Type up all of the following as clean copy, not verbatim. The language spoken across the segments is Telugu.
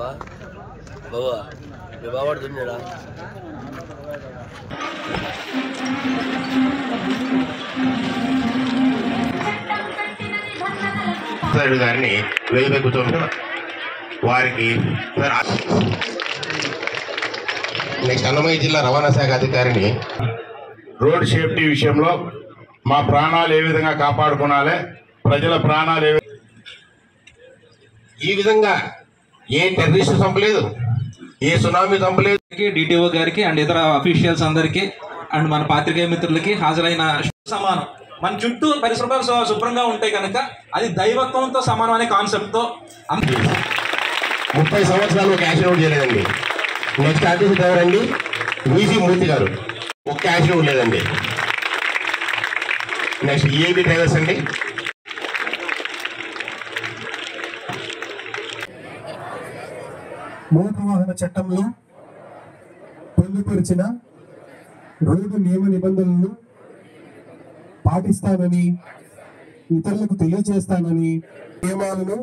బావా బావా మీ బావాడుతున్నాడా గారిని వేలుపెక్కుతుంటే వారికి నెక్స్ట్ అన్నమయ్య జిల్లా రవాణా శాఖ అధికారిని రోడ్ సేఫ్టీ విషయంలో మా ప్రాణాలు ఏ విధంగా కాపాడుకోవాలి, ప్రజల ప్రాణాలు ఈ విధంగా ఏ టెర్రరిస్ట్ చంపలేదు, ఏ సునామీ చంపలేదు. డిటిఓ గారికి అండ్ ఇతర అఫీషియల్స్ అందరికి అండ్ మన పాత్రికేయ మిత్రులకి హాజరైన సమానం. మన చుట్టూ పరిసరాలు శుభ్రంగా ఉంటాయి కనుక అది దైవత్వంతో సమానం అనే కాన్సెప్ట్ తో 30 సంవత్సరాలు ఒక యాక్సిడెంట్ చేయలేదండి. నెక్స్ట్ ఆర్టీసీ డ్రైవర్ అండి వీసీ మూర్తి గారు, ఒక్క యాక్సిడెంట్ లేదండి. నెక్స్ట్ ఈఏబీ డ్రైవర్స్ అండి మోటారు వాహన చట్టంలో పొందుపరిచిన రోడ్డు నియమ నిబంధనలను పాటిస్తానని ఇతరులకు తెలియజేస్తానని నియమాలను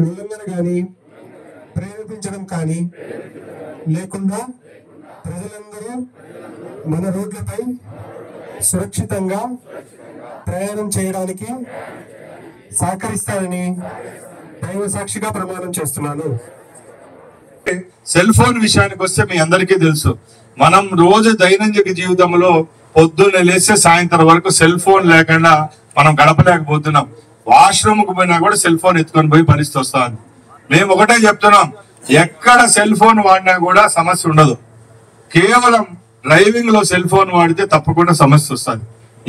ఉల్లంఘన కానీ ప్రేరేపించడం కానీ లేకుండా ప్రజలందరూ మన రోడ్లపై సురక్షితంగా ప్రయాణం చేయడానికి సహకరిస్తానని దైవ సాక్షిగా ప్రమాణం చేస్తున్నాను. సెల్ ఫోన్ విషయానికి వస్తే మీ అందరికీ తెలుసు, మనం రోజు దైనందిక జీవితంలో పొద్దున్న లేస్తే సాయంత్రం వరకు సెల్ ఫోన్ లేకుండా మనం గడపలేకపోతున్నాం. వాష్రూమ్ కు పోయినా కూడా సెల్ ఫోన్ ఎత్తుకొని పోయి పరిస్థితి వస్తుంది. మేము ఒకటే చెప్తున్నాం, ఎక్కడ సెల్ ఫోన్ వాడినా కూడా సమస్య ఉండదు. కేవలం డ్రైవింగ్ లో సెల్ ఫోన్ వాడితే తప్పకుండా సమస్య వస్తుంది.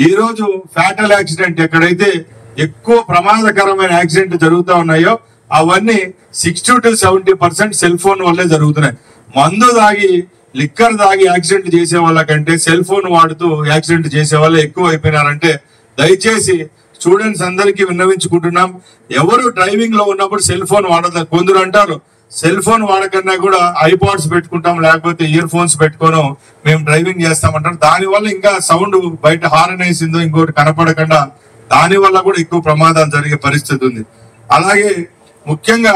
ఈ రోజు ఫ్యాటల్ యాక్సిడెంట్ ఎక్కడైతే ఎక్కువ ప్రమాదకరమైన యాక్సిడెంట్ జరుగుతూ ఉన్నాయో అవన్నీ 60 to 70% సెల్ ఫోన్ వల్లే జరుగుతున్నాయి. మందు దాగి లిక్కర్ దాగి యాక్సిడెంట్ చేసే వాళ్ళకంటే సెల్ ఫోన్ వాడుతూ యాక్సిడెంట్ చేసే వాళ్ళు ఎక్కువ అయిపోయినారంటే దయచేసి స్టూడెంట్స్ అందరికీ విన్నవించుకుంటున్నాం, ఎవరు డ్రైవింగ్ లో ఉన్నప్పుడు సెల్ ఫోన్ వాడదు. కొందరు అంటారు సెల్ ఫోన్ వాడకన్నా కూడా ఐపాడ్స్ పెట్టుకుంటాం, లేకపోతే ఇయర్ ఫోన్స్ పెట్టుకోను మేము డ్రైవింగ్ చేస్తామంటారు. దానివల్ల ఇంకా సౌండ్ బయట హార్న్ వేసిందో ఇంకోటి కనపడకుండా దాని వల్ల కూడా ఎక్కువ ప్రమాదాలు జరిగే పరిస్థితి ఉంది. అలాగే ముఖ్యంగా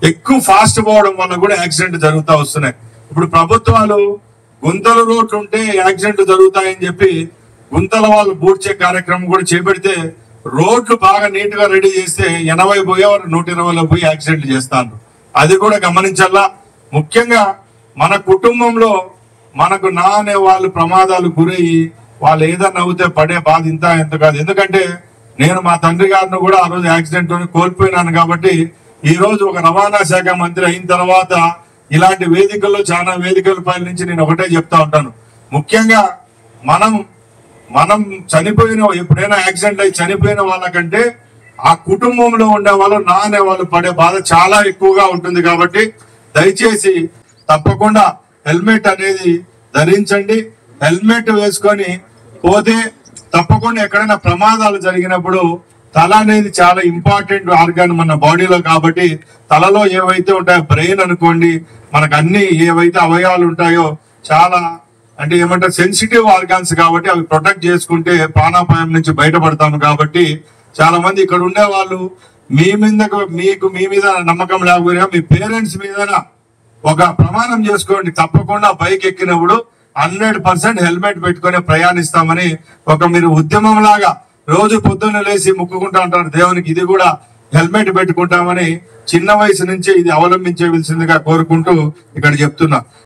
ఎక్కువ ఫాస్ట్ పోవడం వల్ల కూడా యాక్సిడెంట్ జరుగుతూ వస్తున్నాయి. ఇప్పుడు ప్రభుత్వాలు గుంతల రోడ్లు ఉంటే యాక్సిడెంట్ జరుగుతాయని చెప్పి గుంతల వాళ్ళు పూడ్చే కార్యక్రమం కూడా చేపడితే రోడ్లు బాగా నీట్ గా రెడీ చేస్తే 80 పోయేవారు 120లో పోయి యాక్సిడెంట్ చేస్తాను. అది కూడా గమనించాలా. ముఖ్యంగా మన కుటుంబంలో మనకు నా అనే వాళ్ళు ప్రమాదాలు గురయ్యి వాళ్ళు ఏదన్నా అవుతే పడే బాధ ఇంత ఎంత కాదు. ఎందుకంటే నేను మా తండ్రి గారిని కూడా ఆ రోజు యాక్సిడెంట్ కోల్పోయినాను. కాబట్టి ఈ రోజు ఒక రవాణా శాఖ మంత్రి అయిన తర్వాత ఇలాంటి వేదికల్లో చాలా వేదికల పై నుంచి నేను ఒకటే చెప్తా ఉంటాను, ముఖ్యంగా మనం చనిపోయిన ఎప్పుడైనా యాక్సిడెంట్ అయి చనిపోయిన వాళ్ళకంటే ఆ కుటుంబంలో ఉండే వాళ్ళు నా అనే వాళ్ళు పడే బాధ చాలా ఎక్కువగా ఉంటుంది. కాబట్టి దయచేసి తప్పకుండా హెల్మెట్ అనేది ధరించండి. హెల్మెట్ వేసుకొని పోతే తప్పకుండా ఎక్కడైనా ప్రమాదాలు జరిగినప్పుడు తల అనేది చాలా ఇంపార్టెంట్ ఆర్గాన్ మన బాడీలో. కాబట్టి తలలో ఏవైతే ఉంటాయో బ్రెయిన్ అనుకోండి, మనకు అన్ని ఏవైతే అవయవాలు ఉంటాయో చాలా అంటే ఏమంటారు సెన్సిటివ్ ఆర్గాన్స్, కాబట్టి అవి ప్రొటెక్ట్ చేసుకుంటే ప్రాణాపాయం నుంచి బయటపడతాము. కాబట్టి చాలా మంది ఇక్కడ ఉండే వాళ్ళు మీ మీద నమ్మకం లేకపోయినా మీ పేరెంట్స్ మీద ఒక ప్రమాణం చేసుకోండి, తప్పకుండా బైక్ ఎక్కినప్పుడు 100% హెల్మెట్ పెట్టుకుని ప్రయాణిస్తామని ఒక మీరు ఉద్యమం లాగా రోజు పొద్దున్న లేచి ముక్కుకుంటా ఉంటారు దేవునికి, ఇది కూడా హెల్మెట్ పెట్టుకుంటామని చిన్న వయసు నుంచి ఇది అవలంబించవలసిందిగా కోరుకుంటూ ఇక్కడ చెప్తున్నా.